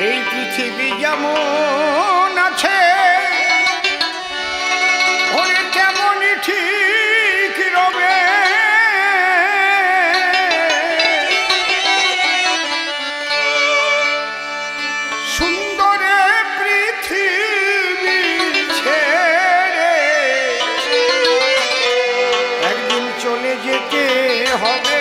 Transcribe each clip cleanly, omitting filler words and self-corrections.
এই পৃথিবী যেমন আছে ওরে তেমনই ঠিক রবে। সুন্দরে পৃথিবী ছেড়ে একদিন চলে যেতে হবে।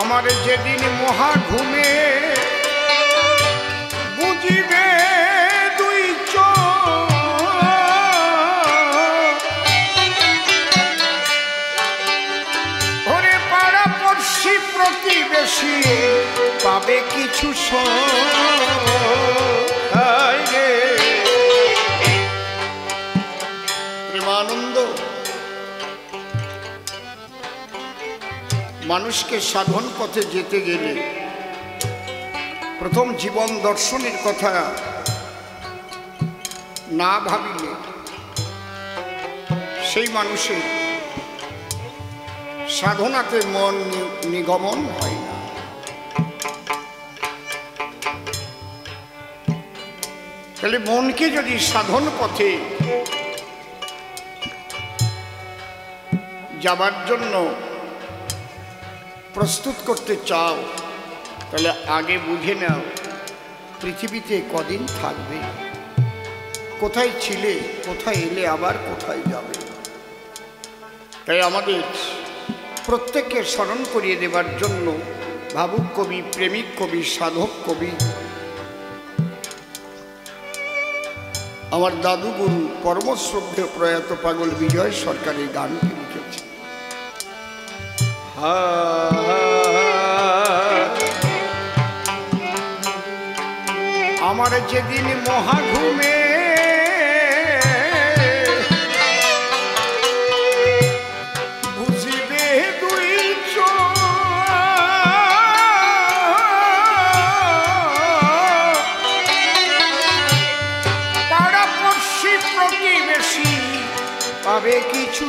আমার যেদিন মহা ঘুমে বুঝিবে দুই চোখ ওরে পাড়া পড়শি প্রতিবেশী পাবে কিছু প্রেমানন্দ। মানুষকে সাধন পথে যেতে গেলে প্রথম জীবন দর্শনের কথা না ভাবিলে সেই মানুষের সাধনাতে মন নিগমন হয় না। তাহলে মনকে যদি সাধন পথে যাবার জন্য প্রস্তুত করতে চাও তাহলে আগে বুঝে নাও পৃথিবীতে কদিন থাকবে, কোথায় ছিলে, কোথায় এলে, আবার কোথায় যাবে। তাই আমাদের প্রত্যেককে স্মরণ করিয়ে দেবার জন্য ভাবুক কবি, প্রেমিক কবি, সাধক কবি আমার দাদু গুরু পরমশ্রদ্ধেয় প্রয়াত পাগল বিজয় সরকার এই গানটি লিখেছে। আমার যেদিন মহাঘুমে বুঝিবে দুই চোখ পাড়া পড়শি প্রতিবেশী পাবে কিছু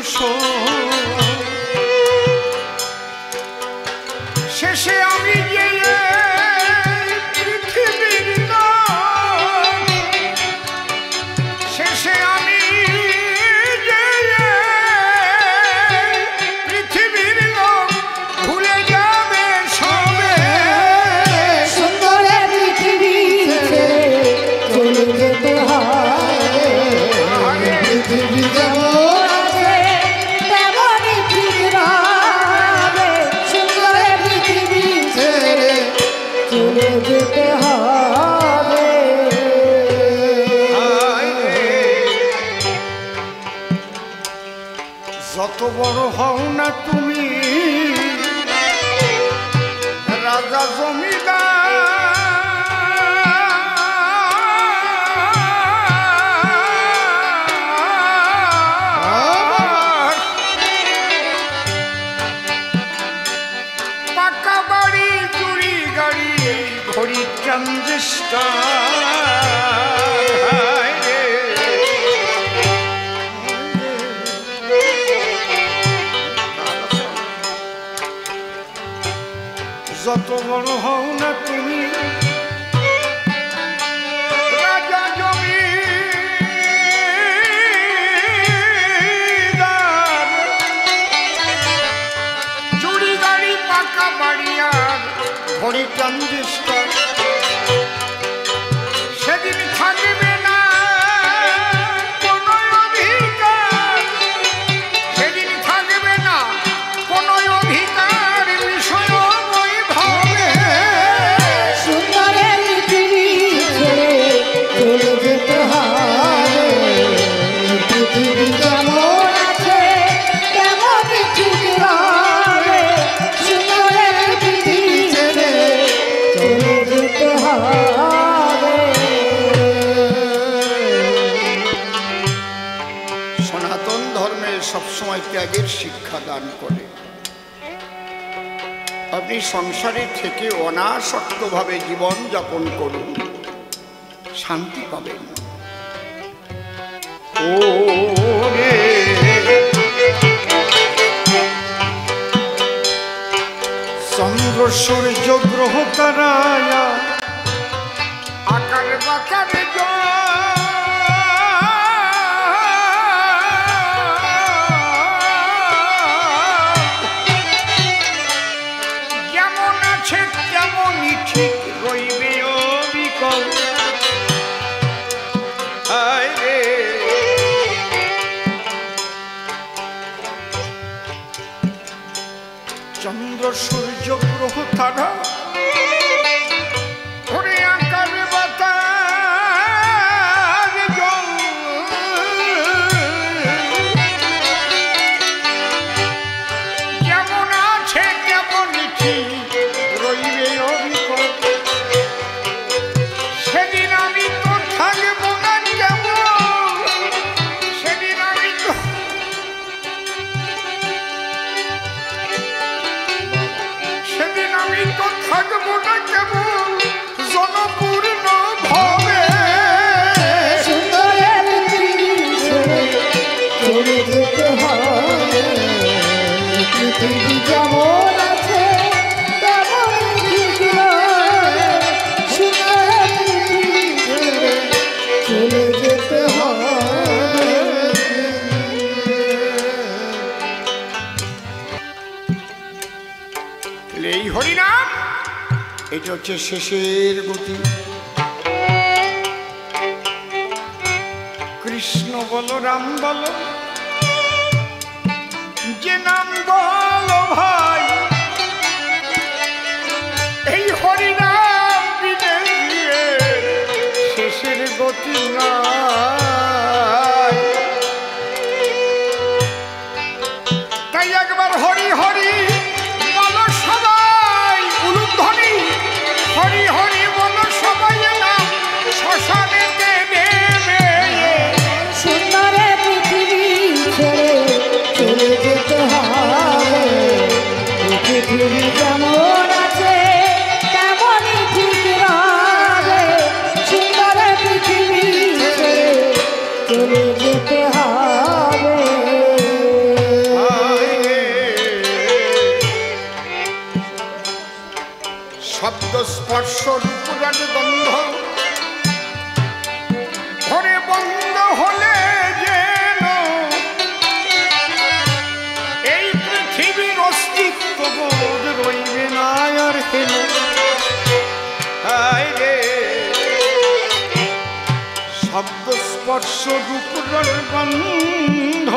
শেষে আমি যে পৃথিবীর শেষে আমি যে পৃথিবীর লোক ভুলে যাবে সবে। সুন্দরে পৃথিবী চলে যেতে হয়, পৃথিবী যেমন আছে তেমনই ঠিক রবে। সুন্দরে পৃথিবী ছেড়ে চলে যেতে হবে। যত বড় হও না তুমি রাজা জমিদার, পাকা বাড়ি চুরি গাড়ি এই ঘড়ি ট্রানজিস্টার, যত বড় হও না তুমি রাজা জমিদার, চুরি গাড়ি পাকা বাড়ি আর ঘড়ি ট্রানজিস্টার, সেদিন থাকবে না কোনো অধিকার, সেদিন থাকবে না কোনো অধিকার। সময় ত্যাগের শিক্ষা দান করে। আপনি সংসারে থেকে অনাসক্তভাবে জীবন যাপন করুন, শান্তি পাবেন। ও রে চন্দ্র সূর্য গ্রহ তারায়া আকার বাকারে যেমন আছে তেমনই ঠিক রইবে অবিকল। চন্দ্র সূর্য গ্রহ তারা ঘুরে আকার বাতাস জল যেমন আছে তেমনই ঠিক রইবে অবিকল। সেদিন আমি তো থাকবো না কেমন, সেদিন আমি তো আমি তো থাকবো না কেমন জনপূর্ণ ভাবে। সুন্দরের চলে যেতে হবে, পৃথিবী যেমন আছে তেমন ঠিক নয়। সুন্দরের চলে যেতে হবে। এই হরিনাম এটা হচ্ছে শেষের গতি। কৃষ্ণ বলো রাম বলো যে নাম বলো ভাই, এই হরিনাম বিনে দিয়ে শেষের গতি নাই। তাই একবার হরি হরি বলো সবাই, উলুধ্বনি হরি হরি বলো সবাই, নাম শ্মশানেতে নেবে। সুন্দরে পৃথিবী ছেড়ে চলে যেতে হবে, পৃথিবী যেমন আছে তেমনই ঠিক রবে। সুন্দরে পৃথিবী ছেড়ে চলে যেতে হবে। শব্দ স্পর্শ রূপরাজ গন্ধ ঘরে বন্ধ হলে যেন এই পৃথিবীর অস্তিত্ব বোধ রইবে না আর হেন। শব্দ স্পর্শ রূপরাজ গন্ধ